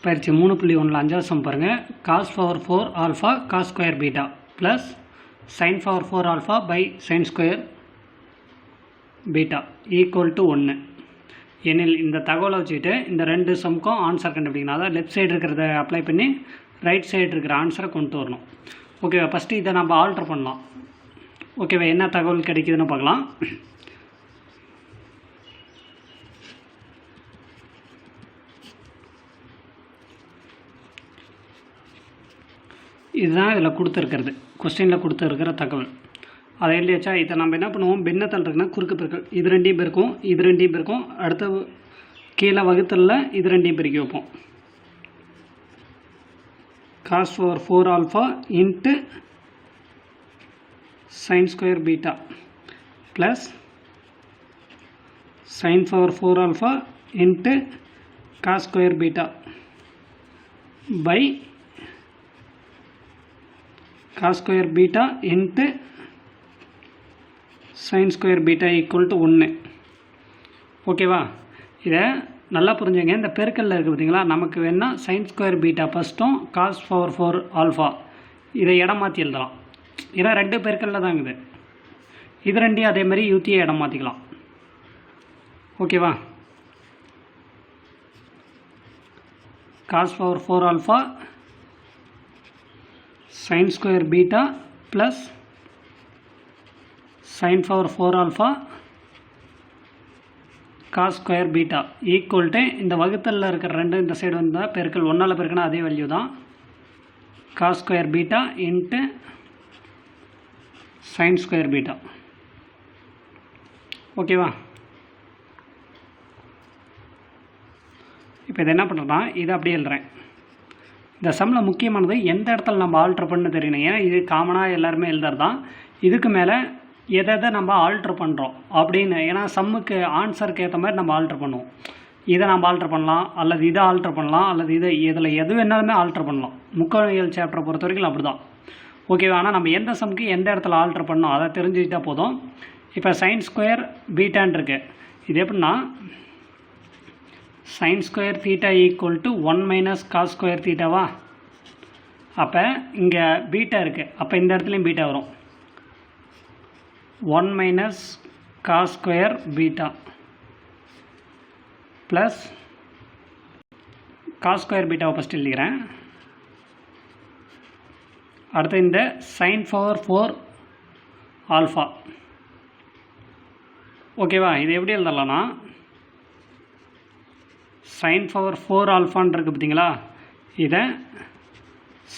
பயிற்சி 3.1 5வது சம் பாருங்க. cos power 4 alpha cos square beta plus sin power 4 alpha by sin square beta equal to 1 எனில் இந்த தகவலை வச்சுக்கிட்டு இந்த ரெண்டு சம்க்கும் ஆன்சர் கண்டுபிடிக்கணும். அதாவது லெஃப்ட் சைடு இருக்கிறத அப்ளை பண்ணி ரைட் சைடு இருக்கிற ஆன்சரை கொண்டு வரணும். ஓகேவா? ஃபஸ்ட்டு இதை நம்ம ஆல்ட்ரு பண்ணலாம். ஓகேவா? என்ன தகவல் கிடைக்குதுன்னு பார்க்கலாம். இதுதான் இதில் கொடுத்துருக்கிறது, கொஸ்டினில் கொடுத்துருக்கிற தகவல். அதை இல்லையாச்சா? இதை நம்ம என்ன பண்ணுவோம், பின்னத்தில் இருக்குன்னா குறுக்கு பெருக்கல், இது ரெண்டையும் பெருக்கும், இது ரெண்டையும் பெருக்கும், அடுத்த கீழே வகுத்தலில் இது ரெண்டையும் பெருக்கி வைப்போம். cos power 4 alpha into sin square beta plus sin power 4 alpha into cos square beta by cos square beta into sin square beta equal to 1. ஓகேவா? இதை நல்லா புரிஞ்சுங்க. இந்த பெருக்கல்ல இருக்குது பார்த்தீங்களா, நமக்கு வேணால் sin square beta ஃபஸ்ட்டும் cos power 4 alpha இதை இடம் மாற்றி எழுதலாம். ஏன்னா ரெண்டு பெருக்கல்ல தாங்குது. இது ரெண்டையும் அதே மாதிரி யூத்தியை இடம் மாற்றிக்கலாம். ஓகேவா? cos power 4 alpha sin square beta plus sin power 4 alpha cos square beta equal to இந்த வகுத்தலில் இருக்கிற ரெண்டு இந்த சைடு வந்தால் பெருக்கல் 1ஆல் பெருக்கினா அதே வேல்யூ தான், cos square beta into sin square beta. ஓகேவா? இப்போ இதை என்ன பண்ணுறேன்னா இதை அப்படியே எழுதுறேன். இந்த சம்மில் முக்கியமானது எந்த இடத்துல நம்ம ஆல்ட்ரு பண்ண தெரியணும். ஏன்னா இது காமனாக எல்லாருமே எழுதுறது தான். இதுக்கு மேலே எதை நம்ம ஆல்ட்ரு பண்ணுறோம் அப்படின்னு, ஏன்னா சம்முக்கு ஆன்சருக்கு ஏற்ற மாதிரி நம்ம ஆல்ட்ரு பண்ணுவோம். இதை நம்ம ஆல்ட்ரு பண்ணலாம், அல்லது இதை ஆல்ட்ரு பண்ணலாம், அல்லது இதில் எது வேணாலுமே ஆல்ட்ரு பண்ணலாம். முக்கோணவியல் சாப்டரை பொறுத்த வரைக்கும் அப்படி தான். ஓகேவா? ஆனால் நம்ம எந்த சம்முக்கு எந்த இடத்துல ஆல்ட்ரு பண்ணோம் அதை தெரிஞ்சுக்கிட்டால் போதும். இப்போ சைன் ஸ்கொயர் பீட்டான் இருக்குது. இது எப்படின்னா sin square theta equal to 1 minus cos square theta வா? அப்போ இங்கே பீட்டா இருக்குது, அப்போ இந்த இடத்துலையும் பீட்டா வரும். 1 minus cos square beta plus cos square beta first எழுதிக்கிறேன். அடுத்து இந்த sin power 4 alpha. ஓகேவா? இது எப்படி எழுதலாம்னா sin power 4 alphaன்னு இருக்குது பார்த்தீங்களா, இதை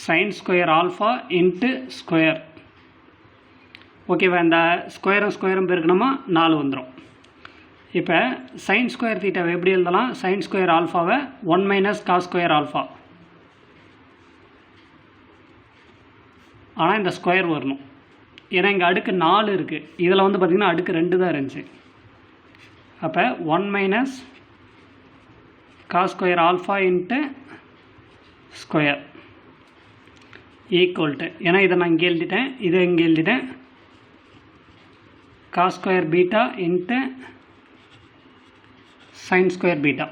sin square alpha into square. ஓகேவா? இந்த ஸ்கொயரும் ஸ்கொயரும் பெருக்கணுமா 4 வந்துடும். இப்போ sin square தீட்டாவை எப்படி எழுதலாம், sin square alphaவை 1 minus cos square alpha. ஆனால் இந்த ஸ்கொயர் வரணும், ஏன்னா இங்கே அடுக்கு 4 இருக்குது, இதில் வந்து பார்த்திங்கன்னா அடுக்கு 2 தான் இருந்துச்சு. அப்போ 1 minus cos square alpha into square equal to, ஏன்னா இதை நான் இங்கே எழுதிட்டேன், இதை இங்கே எழுதிட்டேன், cos square beta into sin square beta.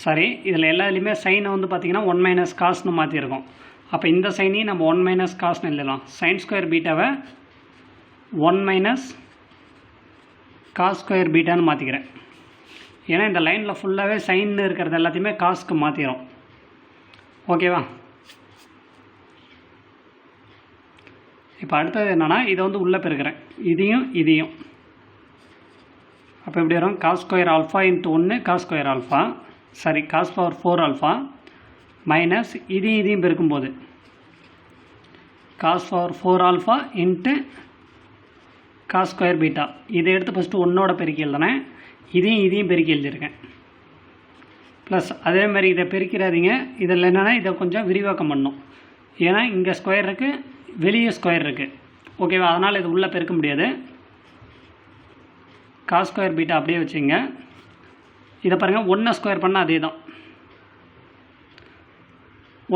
சரி, இதில் எல்லாத்துலேயுமே சைனை வந்து பார்த்திங்கன்னா 1 minus cosன்னு மாற்றிருக்கோம். அப்போ இந்த சைனையும் நம்ம 1 minus cosன்னு எழுதலாம். sin square betaவை 1 minus cos square பீட்டான்னு மாற்றிக்கிறேன். ஏன்னா இந்த லைனில் ஃபுல்லாகவே சைன்னு இருக்கிறது எல்லாத்தையுமே காஸ்க்கு மாற்றிடும். ஓகேவா? இப்போ அடுத்தது என்னென்னா இதை வந்து உள்ளே பெருக்கிறேன், இதையும் இதையும். அப்போ எப்படி வரும், cos square alpha into 1 cos square alpha, சரி cos power 4 alpha மைனஸ் இதையும் பெருக்கும்போது cos power 4 alpha into cos square beta. இதை எடுத்து ஃபஸ்ட்டு 1ஓட பெருக்கி எழுதுனேன், இதையும் பெருக்கி எழுதியிருக்கேன். ப்ளஸ் அதே மாதிரி இதை பெருக்கிறாதீங்க, இதில் என்னென்னா இதை கொஞ்சம் விரிவாக்கம் பண்ணணும். ஏன்னா இங்கே ஸ்கொயர் இருக்குது, வெளியே ஸ்கொயர் இருக்குது. ஓகேவா? அதனால் இது உள்ளே பெருக்க முடியாது. cos square beta அப்படியே வச்சுங்க. இதை பாருங்கள், 1 ஸ்கொயர் பண்ணால் அதே தான்.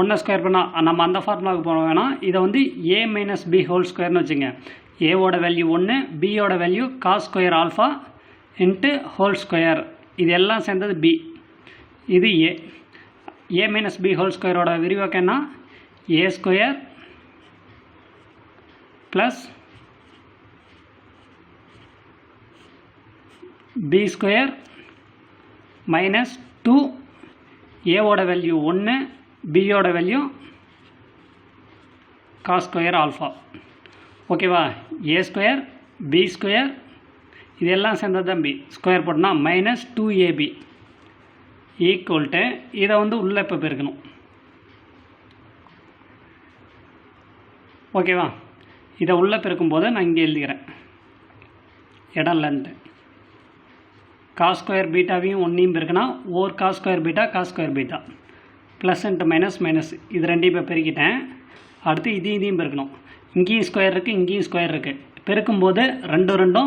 1 ஸ்கொயர் பண்ணால் நம்ம அந்த ஃபார்முலாவுக்கு போக வேணாம். இதை வந்து a minus b ஹோல் ஸ்கொயர்னு வச்சுங்க. ஏவோட வேல்யூ 1, பியோட value cos square alpha into whole square இது எல்லாம் சேர்ந்தது பி, இது A. A minus B whole ஸ்கொயரோட விரிவாக்கம் என்ன? A square plus B square minus 2, ஏவோட வேல்யூ 1, பியோட வேல்யூ காஸ் ஸ்கொயர் ஆல்ஃபா. ஓகேவா? ஏ ஸ்கொயர் பி ஸ்கொயர் இதெல்லாம் சேர்ந்தது தான் பி. ஸ்கொயர் போட்டோம்னா மைனஸ் 2ab ஈக்குவல் டு இதை வந்து உள்ளே இப்போ பெருக்கணும். ஓகேவா? இதை உள்ளே பெருக்கும்போது நான் இங்கே எழுதிக்கிறேன் இடம் இல்லைன்ட்டு. காஸ் ஸ்கொயர் பீட்டாவையும் ஒன்றையும் பெருக்கினா ஓர் cos square beta cos square beta plus into minus minus இது ரெண்டையும் இப்போ பெருக்கிட்டேன். அடுத்து இதையும் பெருக்கணும். இங்கேயும் ஸ்கொயர் இருக்குது, இங்கேயும் ஸ்கொயர் இருக்குது. பெருக்கும்போது 2 2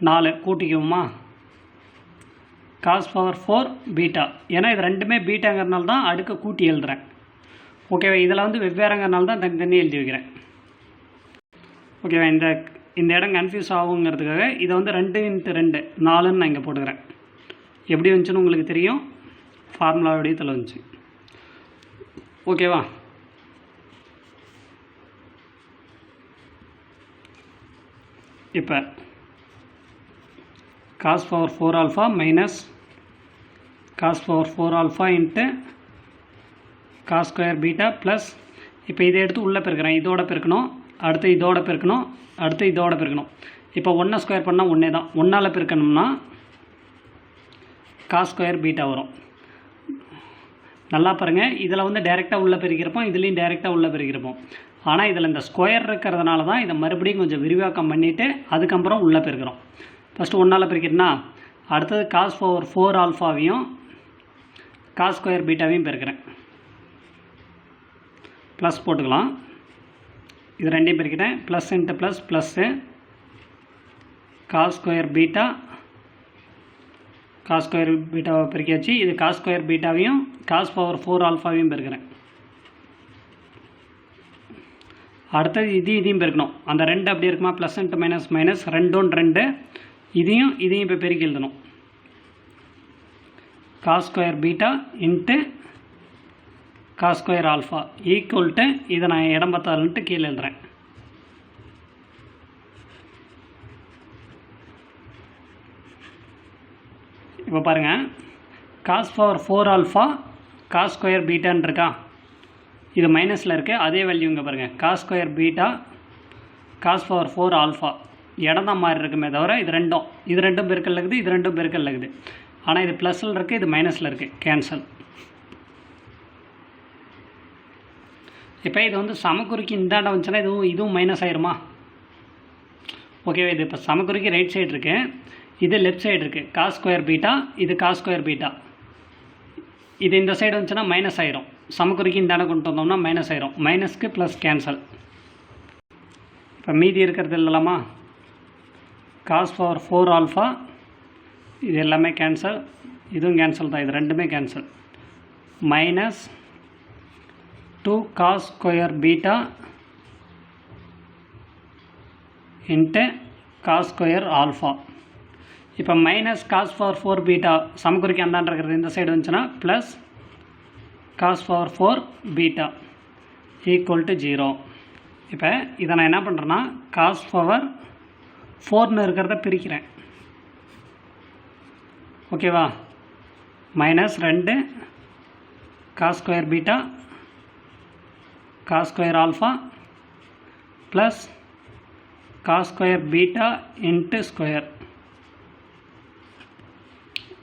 4 கூட்டிக்குவோமா? Cos power 4 beta. ஏன்னா இது ரெண்டுமே பீட்டாங்கிறனால தான் அடுக்க கூட்டி எழுதுகிறேன். ஓகேவா? இதில் வந்து வெவ்வேறுங்கிறனால தான் தனித்தனி எழுதி வைக்கிறேன். ஓகேவா? இந்த இடம் கன்ஃபியூஸ் ஆகுங்கிறதுக்காக இதை வந்து 2 × 2 4ன்னு நான் இங்கே போட்டுக்கிறேன். எப்படி வந்துச்சுன்னு உங்களுக்கு தெரியும், ஃபார்முலா வடிவத்தில் வந்துச்சு. ஓகேவா? இப்போ cos power 4 alpha minus cos power 4 alpha into cos square beta plus இப்போ இதை எடுத்து உள்ளே பெருக்கிறேன். இதோட பெருக்கணும், அடுத்து இதோட பெருக்கணும், அடுத்து இதோட பெருக்கணும். இப்போ 1 ஸ்கொயர் பண்ணால் 1 தான். 1ஆல் பெருக்கணும்னா காஸ் ஸ்கொயர் பீட்டா வரும். நல்லா பாருங்கள், இதில் வந்து டைரெக்டாக உள்ளே பெருக்கிறப்போம், இதுலேயும் டைரெக்டாக உள்ளே பெருக்கிறப்போம். ஆனால் இதில் இந்த ஸ்கொயர் இருக்கிறதுனால தான் இதை மறுபடியும் கொஞ்சம் விரிவாக்கம் பண்ணிவிட்டு அதுக்கப்புறம் உள்ளே பெருக்கிறோம். ஃபஸ்ட்டு 1ஆல் பெருக்கிறேன்னா அடுத்தது காஸ் பவர் 4 ஆல்ஃபாவையும் காஸ் ஸ்கொயர் பீட்டாவையும் பெருக்கிறேன். ப்ளஸ் போட்டுக்கலாம். இது ரெண்டையும் பெருக்கிட்டேன். Plus into plus plus cos square beta cos square பீட்டாவை பெருக்கியாச்சு. இது காஸ் ஸ்கொயர் பீட்டாவையும் காஸ் பவர் 4 ஆல்ஃபாவையும் பெருக்கிறேன். அடுத்தது இதையும் பெருக்கணும். அந்த 2 அப்படி இருக்குமா? ப்ளஸ் இன்ட்டு மைனஸ் மைனஸ் 2 2 இதையும் இப்போ பெருக்கி எழுதணும். Cos square beta into cos square alpha equal to இதை நான் இடம் பார்த்தாலுன்ட்டு கீழே எழுதுறேன். இப்போ பாருங்கள், cos power 4 alpha cos square பீட்டான்னு இருக்கா? இது மைனஸில் இருக்குது. அதே வேல்யூ இங்கே பாருங்கள், cos square beta cos power 4 alpha இடம் தான் மாறி இருக்குமே தவிர இது ரெண்டும் பெருக்கல் இருக்குது, இது ரெண்டும் பெருக்கல் இருக்குது. ஆனால் இது ப்ளஸில் இருக்குது, இது மைனஸில் இருக்குது. கேன்சல். இப்போ இது வந்து சமக்குறிக்கு இந்தாண்ட வந்துச்சுன்னா இதுவும் மைனஸ் ஆயிருமா? ஓகேவா? இது இப்போ சமக்குறிக்கு ரைட் சைடு இருக்குது, இது லெஃப்ட் சைடு இருக்குது. காஸ் ஸ்கொயர் பீட்டா, இது காஸ் ஸ்கொயர் பீட்டா. இது இந்த சைடு வந்துச்சுன்னா மைனஸ் ஆயிரும். சமக்குறிக்கு இந்தாண்ட கொண்டு வந்தோம்னா மைனஸ் ஆயிரும். மைனஸ்க்கு ப்ளஸ் கேன்சல். இப்போ மீதி இருக்கிறது இல்லலாமா? காஸ் பவர் 4 ஆல்ஃபா இது எல்லாமே கேன்சல், இதுவும் கேன்சல் தான். இது ரெண்டுமே cancel. Minus 2 cos square beta into cos square alpha. இப்போ மைனஸ் காஸ் பவர் 4 பீட்டா சமக்குறிக்கு அந்தாண்ட இருக்கிறது இந்த சைடு வந்துச்சுன்னா plus cos power 4 beta equal to 0. இப்போ இதை நான் என்ன பண்ணுறேன்னா காஸ் பவர் 4ன்னு இருக்கிறத பிரிக்கிறேன். ஓகேவா? Minus 2 cos square beta cos square alpha plus cos square beta into square.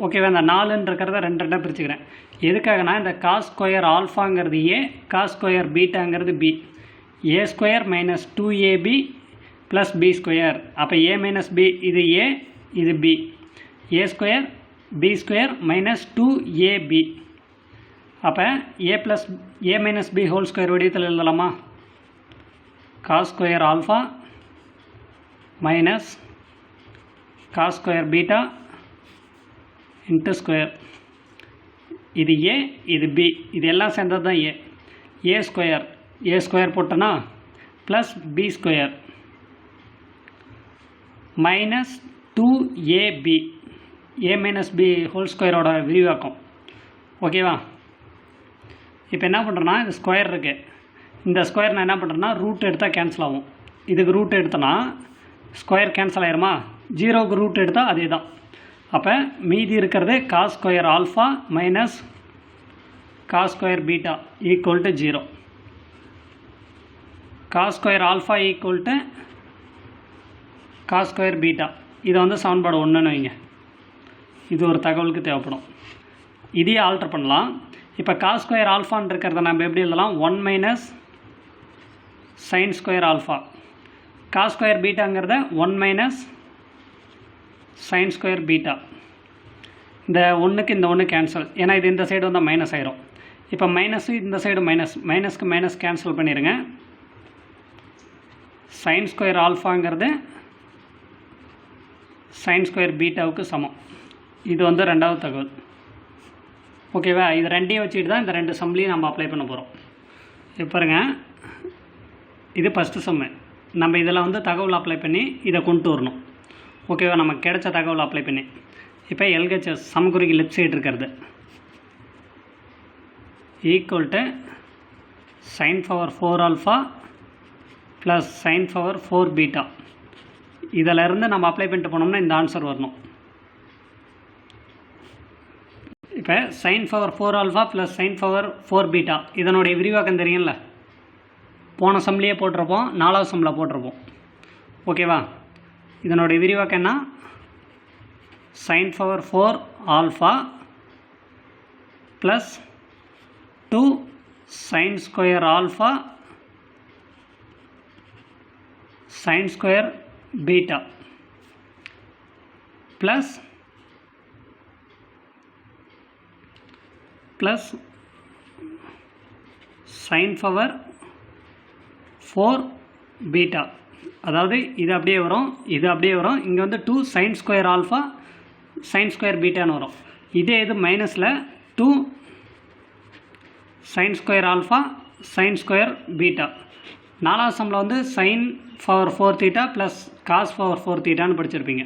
ஓகேவா? இந்த 4ன்னு இருக்கிறத 2 2 பிரிச்சுக்கிறேன். எதுக்காகனா இந்த காஸ் ஸ்கொயர் ஆல்ஃபாங்கிறது ஏ, காஸ் ஸ்கொயர் பீட்டாங்கிறது B. A square minus 2ab plus B square. அப்போ ஏ மைனஸ் பி இது ஏ, இது B. A square B square minus 2ab. அப்போ A plus A minus B whole square வடிவத்தில் எழுதலாமா? Cos square alpha minus cos square beta into square. இது A, இது B, இது எல்லாம் சேர்ந்தது தான் ஏ. ஏ ஸ்கொயர் போட்டோன்னா plus B square minus 2ab A minus B whole ஸ்கொயரோட விரிவாக்கம். ஓகேவா? இப்போ என்ன பண்ணுறேன்னா இது ஸ்கொயர் இருக்குது, இந்த ஸ்கொயர் நான் என்ன பண்ணுறேன்னா ரூட் எடுத்தால் கேன்சல் ஆகும். இதுக்கு ரூட் எடுத்தோன்னா ஸ்கொயர் கேன்சல் ஆயிருமா, 0க்கு ரூட் எடுத்தால் அதே தான். அப்போ மீதி இருக்கிறது cos square alpha minus cos square beta equal to 0. Cos square alpha equal to cos square beta. இதை வந்து சமன்பாடு 1ன்னு வைங்க. இது ஒரு தகவலுக்கு தேவைப்படும். இதையே ஆல்ட்ரு பண்ணலாம். இப்போ காஸ் ஸ்கொயர் ஆல்ஃபான்னு இருக்கிறத நம்ம எப்படி எழுதலாம், 1 minus sine square alpha. Cos square பீட்டாங்கிறத 1 மைனஸ் சைன் ஸ்கொயர் பீட்டா. இந்த ஒன்றுக்கு இந்த ஒன்று கேன்சல், ஏன்னா இது இந்த சைடு வந்து மைனஸ் ஆயிரும். இப்போ மைனஸு இந்த சைடு மைனஸ்க்கு மைனஸ் கேன்சல் பண்ணிடுங்க. சைன் ஸ்கொயர் ஆல்ஃபாங்கிறது சைன் ஸ்கொயர் பீட்டாவுக்கு சமம். இது வந்து ரெண்டாவது தகவல். ஓகேவா? இது ரெண்டையும் வச்சுட்டு தான் இந்த 2 சம்லையும் நம்ம அப்ளை பண்ண போகிறோம். இப்போ பாருங்கள், இது ஃபஸ்ட்டு சம்மு. நம்ம இதில் வந்து தகவல் அப்ளை பண்ணி இதை கொண்டு வரணும். ஓகேவா? நமக்கு கிடைச்ச தகவல் அப்ளை பண்ணி இப்போ எல்ஹெச்எஸ் சமக்குறிக்கு லெஃப்ட் சைடு இருக்கிறது equal to sine power 4 alpha plus sine power 4 beta. இதிலேருந்து நம்ம அப்ளை பண்ணிட்டு போனோம்னா இந்த ஆன்சர் வரணும். இப்போ sine power 4 alpha plus sine power 4 beta இதனுடைய விரிவாக்கம் தெரியும்ல, போன சம்லேயே போட்டிருப்போம், 4வது சம்மில் போட்டிருப்போம். ஓகேவா? இதனுடைய விரிவாக்கம் என்ன, sine power 4 alpha plus 2 sine square alpha sine square beta plus sine power 4 beta. அதாவது இது அப்படியே வரும், இது அப்படியே வரும். இங்கே வந்து 2 sine square alpha sine square பீட்டான்னு வரும். இதே இது மைனஸில் 2 sine square alpha sine square beta. 4வது சம்மில் வந்து sine power 4 theta plus cos power 4 தீட்டான்னு படிச்சிருப்பீங்க.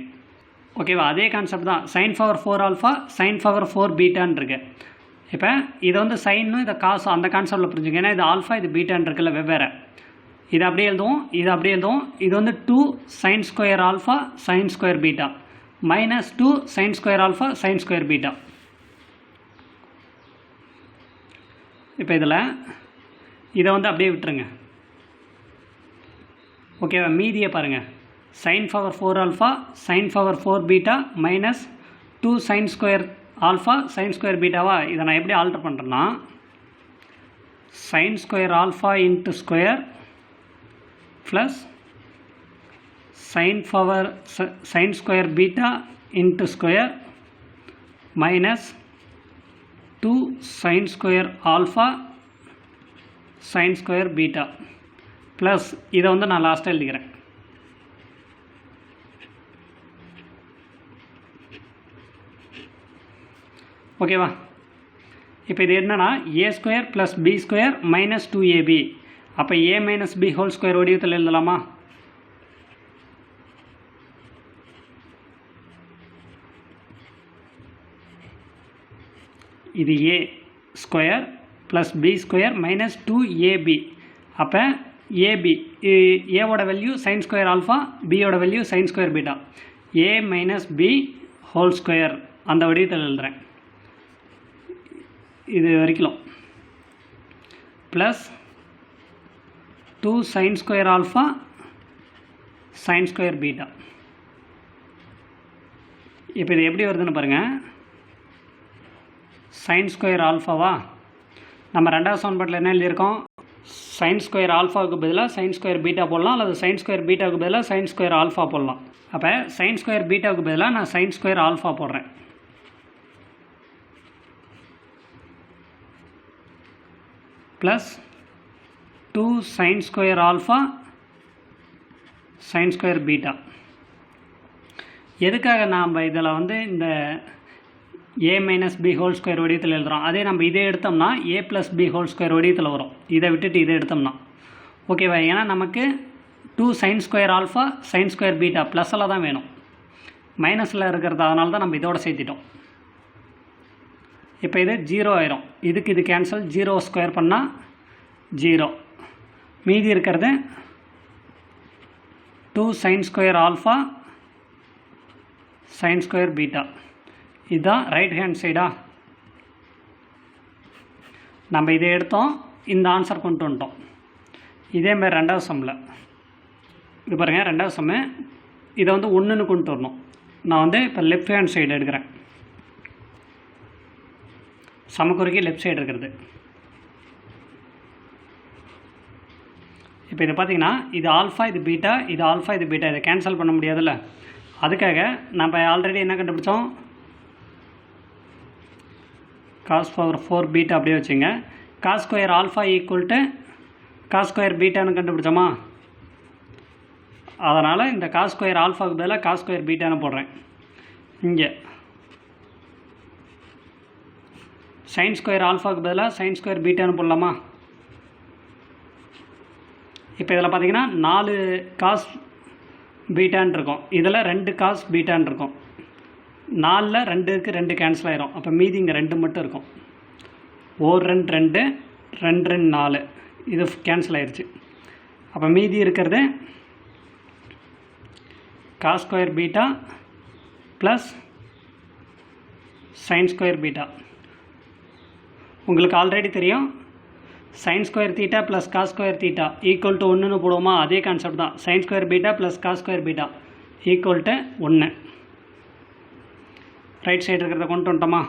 ஓகேவா? அதே கான்செப்ட் தான். Sine power 4 alpha sine power 4 பீட்டான்னு இருக்கு. இப்போ இதை வந்து சைனும் இதை காசும் அந்த கான்செப்டில் புரிஞ்சுங்க. ஏன்னா இது ஆல்ஃபா இது பீட்டான்னு இருக்குல்ல, வெவ்வேறு. இது அப்படியே எழுதுவோம், இது அப்படியே எழுதுவோம். இது வந்து 2 sine square alpha sine square beta minus 2 sine square alpha sine square beta. இப்போ இதில் இதை வந்து அப்படியே விட்டுருங்க. ஓகேவா? மீதியை பாருங்கள். Sine power 4 alpha sine power 4 beta minus 2 sine square alpha sine square பீட்டாவா? இதை நான் எப்படி ஆல்ட்ரு பண்ணுறேன்னா sine square alpha into square plus sine square beta into square minus 2 sine square alpha sine square beta plus இதை வந்து நான் லாஸ்ட்டாக எழுதிக்கிறேன். ஓகேவா? இப்போ இது என்னன்னா A square plus B square minus 2ab. அப்போ A minus B whole square வடிவத்தில் எழுதலாமா? இது A square plus B square minus 2ab. அப்போ ஏபி ஏவோட வேல்யூ சைன் ஸ்கொயர் ஆல்ஃபா, பியோட value sine square beta. A minus B whole square அந்த வடிவத்தில் எழுதுகிறேன். இது வரைக்கும் plus 2 sine square alpha sine square beta. இப்போ இது எப்படி வருதுன்னு பாருங்கள். சைன் ஸ்கொயர் ஆல்ஃபாவா நம்ம 2வது சமன்பாட்டில் என்ன எழுதியிருக்கோம், சைன் ஸ்கொயர் ஆல்ஃபாவுக்கு பதிலாக சைன் ஸ்கொயர் பீட்டா போடலாம், அல்லது சைன் ஸ்கொயர் பீட்டாவுக்கு பதிலாக சைன் ஸ்கொயர் ஆல்ஃபா போடலாம். அப்போ சைன் ஸ்கொயர் பீட்டாவுக்கு பதிலாக நான் சைன் ஸ்கொயர் ஆல்ஃபா போடுறேன். Plus 2 sine square alpha sine square beta. எதுக்காக நாம் இதில் வந்து இந்த ஏ மைனஸ் பி ஹோல் ஸ்கொயர் வடிவத்தில் எழுதுகிறோம். அதே நம்ம இதை எடுத்தோம்னா ஏ ப்ளஸ் பி ஹோல் ஸ்கொயர் வடிவத்தில் வரும். இதை விட்டுட்டு இதை எடுத்தோம்னா ஓகேவா? ஏன்னா நமக்கு 2 sine square alpha sine square beta ப்ளஸ்ஸில் தான் வேணும். மைனஸில் இருக்கிறது, அதனால தான் நம்ம இதோட சேர்த்திட்டோம். இப்போ இது 0 ஆயிரும். இதுக்கு இது கேன்சல், 0 ஸ்கொயர் பண்ணால் 0. மீதி இருக்கிறது 2 sin square alpha sin square beta. இதுதான் ரைட் ஹேண்ட் சைடா. நம்ம இதை எடுத்தோம், இந்த ஆன்சர் கொண்டு வந்துட்டோம். இதேமாதிரி ரெண்டாவது சம்மில் இது பாருங்கள், ரெண்டாவது சம்மு இதை வந்து 1ன்னு கொண்டு வரணும். நான் வந்து இப்போ லெஃப்ட் ஹேண்ட் சைடு எடுக்கிறேன். சமக்குறுக்கி லெஃப்ட் சைடு இருக்கிறது. இப்போ இதை பார்த்தீங்கன்னா இது ஆல்ஃபா, இது பீட்டா, இது ஆல்ஃபா, இது பீட்டா. இதை கேன்சல் பண்ண முடியாதுல்ல. அதுக்காக நம்ம ஆல்ரெடி என்ன கண்டுபிடிச்சோம், காஸ் பவர் 4 பீட்டா அப்படியே வச்சுங்க. Cos square alpha equal to cos square பீட்டான்னு கண்டுபிடிச்சோமா. அதனால் இந்த காஸ் ஸ்கொயர் ஆல்ஃபாவுக்கு பதிலாக காஸ் ஸ்கொயர் பீட்டான்னு போடுறேன். இங்கே சைன் ஸ்கொயர் ஆல்ஃபாவுக்கு பதிலாக சைன் ஸ்கொயர் பீட்டான்னு போடலாமா. இப்போ இதில் பார்த்தீங்கன்னா 4 காஸ் பீட்டான் இருக்கும், இதில் 2 காஸ் பீட்டான் இருக்கும். 4ல் 2க்கு 2 கேன்சல் ஆயிரும். அப்போ மீதி இங்கே 2 மட்டும் இருக்கும். 1 2 2 2 2 4 இது கேன்சல் ஆயிடுச்சு. அப்போ மீதி இருக்கிறது cos square beta plus sine square beta. உங்களுக்கு ஆல்ரெடி தெரியும், sine square theta plus cos square theta equal to 1ன்னு போடுவோமா. அதே கான்செப்ட் தான். Sine square beta plus cos square beta equal to 1. Right side இருக்கிறத கொண்டு வந்துட்டோமா.